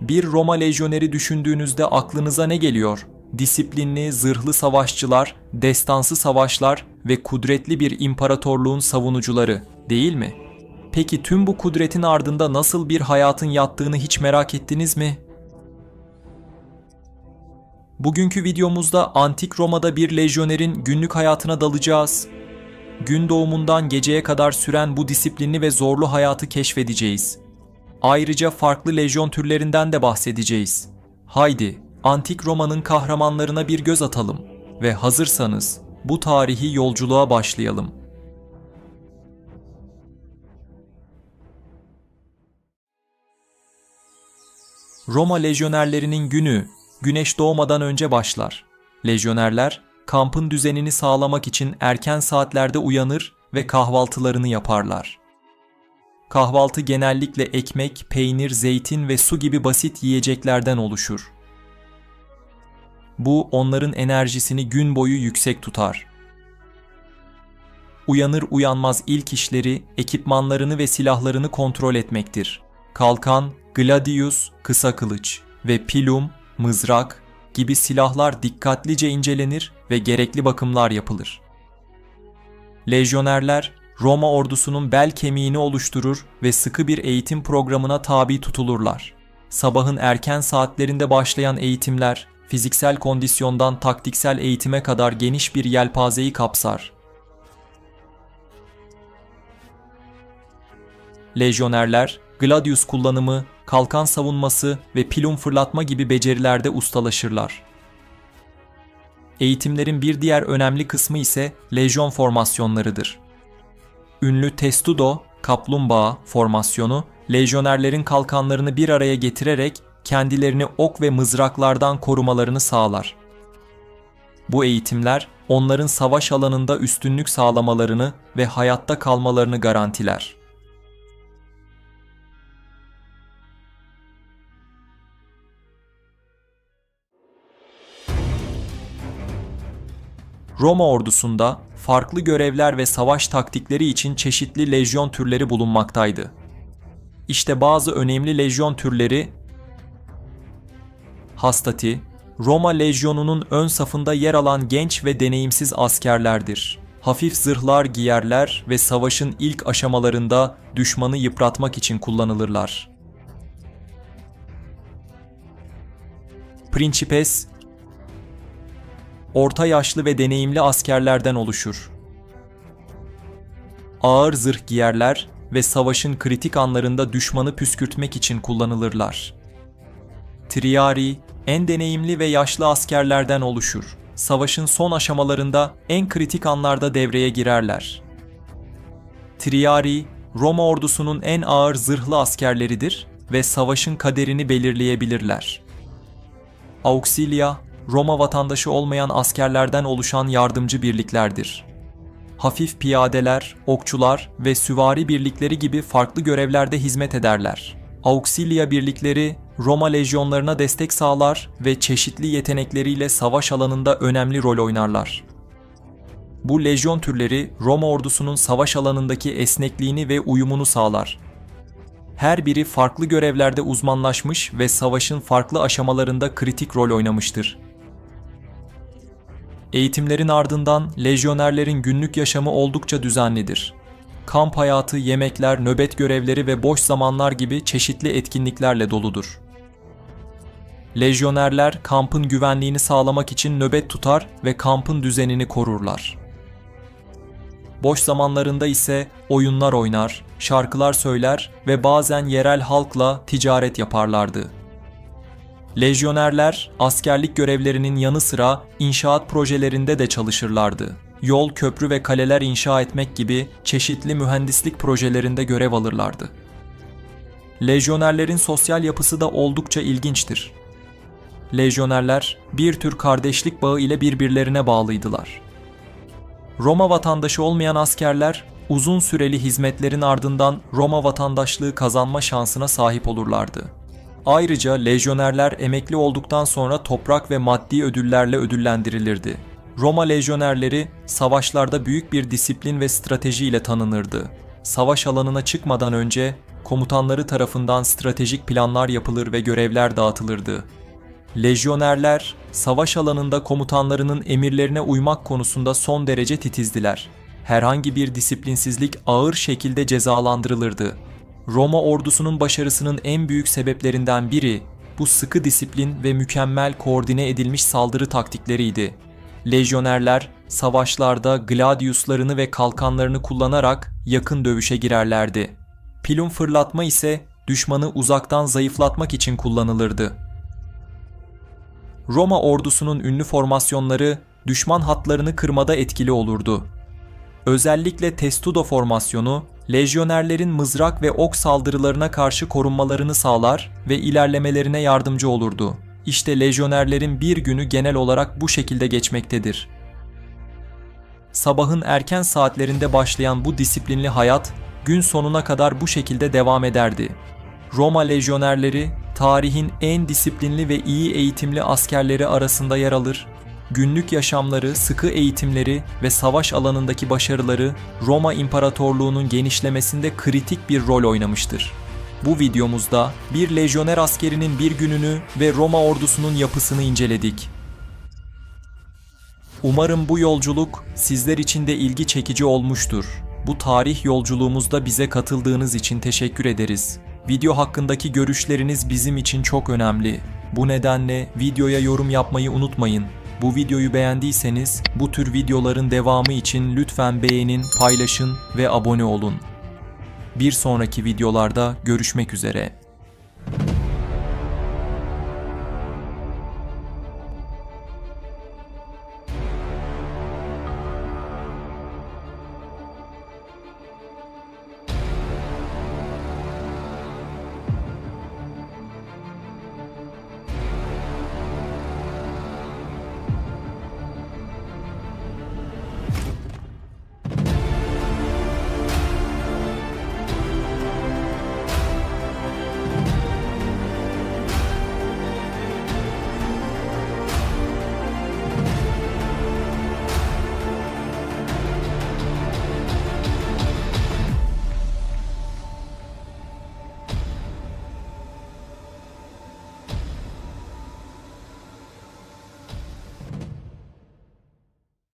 Bir Roma lejyoneri düşündüğünüzde aklınıza ne geliyor? Disiplinli, zırhlı savaşçılar, destansı savaşlar ve kudretli bir imparatorluğun savunucuları, değil mi? Peki tüm bu kudretin ardında nasıl bir hayatın yattığını hiç merak ettiniz mi? Bugünkü videomuzda Antik Roma'da bir lejyonerin günlük hayatına dalacağız. Gün doğumundan geceye kadar süren bu disiplinli ve zorlu hayatı keşfedeceğiz. Ayrıca farklı lejyon türlerinden de bahsedeceğiz. Haydi, Antik Roma'nın kahramanlarına bir göz atalım ve hazırsanız bu tarihi yolculuğa başlayalım. Roma lejyonerlerinin günü güneş doğmadan önce başlar. Lejyonerler kampın düzenini sağlamak için erken saatlerde uyanır ve kahvaltılarını yaparlar. Kahvaltı genellikle ekmek, peynir, zeytin ve su gibi basit yiyeceklerden oluşur. Bu onların enerjisini gün boyu yüksek tutar. Uyanır uyanmaz ilk işleri ekipmanlarını ve silahlarını kontrol etmektir. Kalkan, gladius, kısa kılıç ve pilum, mızrak gibi silahlar dikkatlice incelenir ve gerekli bakımlar yapılır. Lejyonerler Roma ordusunun bel kemiğini oluşturur ve sıkı bir eğitim programına tabi tutulurlar. Sabahın erken saatlerinde başlayan eğitimler, fiziksel kondisyondan taktiksel eğitime kadar geniş bir yelpazeyi kapsar. Lejyonerler, gladius kullanımı, kalkan savunması ve pilum fırlatma gibi becerilerde ustalaşırlar. Eğitimlerin bir diğer önemli kısmı ise lejyon formasyonlarıdır. Ünlü testudo, kaplumbağa formasyonu, lejyonerlerin kalkanlarını bir araya getirerek kendilerini ok ve mızraklardan korumalarını sağlar. Bu eğitimler onların savaş alanında üstünlük sağlamalarını ve hayatta kalmalarını garantiler. Roma ordusunda farklı görevler ve savaş taktikleri için çeşitli lejyon türleri bulunmaktaydı. İşte bazı önemli lejyon türleri: Hastati, Roma lejyonunun ön safında yer alan genç ve deneyimsiz askerlerdir. Hafif zırhlar giyerler ve savaşın ilk aşamalarında düşmanı yıpratmak için kullanılırlar. Principes, orta yaşlı ve deneyimli askerlerden oluşur. Ağır zırh giyerler ve savaşın kritik anlarında düşmanı püskürtmek için kullanılırlar. Triari, en deneyimli ve yaşlı askerlerden oluşur. Savaşın son aşamalarında en kritik anlarda devreye girerler. Triari, Roma ordusunun en ağır zırhlı askerleridir ve savaşın kaderini belirleyebilirler. Auxilia, Roma vatandaşı olmayan askerlerden oluşan yardımcı birliklerdir. Hafif piyadeler, okçular ve süvari birlikleri gibi farklı görevlerde hizmet ederler. Auxilia birlikleri Roma lejyonlarına destek sağlar ve çeşitli yetenekleriyle savaş alanında önemli rol oynarlar. Bu lejyon türleri Roma ordusunun savaş alanındaki esnekliğini ve uyumunu sağlar. Her biri farklı görevlerde uzmanlaşmış ve savaşın farklı aşamalarında kritik rol oynamıştır. Eğitimlerin ardından lejyonerlerin günlük yaşamı oldukça düzenlidir. Kamp hayatı, yemekler, nöbet görevleri ve boş zamanlar gibi çeşitli etkinliklerle doludur. Lejyonerler kampın güvenliğini sağlamak için nöbet tutar ve kampın düzenini korurlar. Boş zamanlarında ise oyunlar oynar, şarkılar söyler ve bazen yerel halkla ticaret yaparlardı. Lejyonerler askerlik görevlerinin yanı sıra inşaat projelerinde de çalışırlardı. Yol, köprü ve kaleler inşa etmek gibi çeşitli mühendislik projelerinde görev alırlardı. Lejyonerlerin sosyal yapısı da oldukça ilginçtir. Lejyonerler bir tür kardeşlik bağı ile birbirlerine bağlıydılar. Roma vatandaşı olmayan askerler uzun süreli hizmetlerin ardından Roma vatandaşlığı kazanma şansına sahip olurlardı. Ayrıca lejyonerler emekli olduktan sonra toprak ve maddi ödüllerle ödüllendirilirdi. Roma lejyonerleri savaşlarda büyük bir disiplin ve strateji ile tanınırdı. Savaş alanına çıkmadan önce komutanları tarafından stratejik planlar yapılır ve görevler dağıtılırdı. Lejyonerler, savaş alanında komutanlarının emirlerine uymak konusunda son derece titizdiler. Herhangi bir disiplinsizlik ağır şekilde cezalandırılırdı. Roma ordusunun başarısının en büyük sebeplerinden biri, bu sıkı disiplin ve mükemmel koordine edilmiş saldırı taktikleriydi. Lejyonerler, savaşlarda gladiuslarını ve kalkanlarını kullanarak yakın dövüşe girerlerdi. Pilum fırlatma ise düşmanı uzaktan zayıflatmak için kullanılırdı. Roma ordusunun ünlü formasyonları düşman hatlarını kırmada etkili olurdu. Özellikle testudo formasyonu, lejyonerlerin mızrak ve ok saldırılarına karşı korunmalarını sağlar ve ilerlemelerine yardımcı olurdu. İşte lejyonerlerin bir günü genel olarak bu şekilde geçmektedir. Sabahın erken saatlerinde başlayan bu disiplinli hayat, gün sonuna kadar bu şekilde devam ederdi. Roma lejyonerleri, tarihin en disiplinli ve iyi eğitimli askerleri arasında yer alır. Günlük yaşamları, sıkı eğitimleri ve savaş alanındaki başarıları Roma İmparatorluğu'nun genişlemesinde kritik bir rol oynamıştır. Bu videomuzda bir lejyoner askerinin bir gününü ve Roma ordusunun yapısını inceledik. Umarım bu yolculuk sizler için de ilgi çekici olmuştur. Bu tarih yolculuğumuzda bize katıldığınız için teşekkür ederiz. Video hakkındaki görüşleriniz bizim için çok önemli. Bu nedenle videoya yorum yapmayı unutmayın. Bu videoyu beğendiyseniz bu tür videoların devamı için lütfen beğenin, paylaşın ve abone olun. Bir sonraki videolarda görüşmek üzere.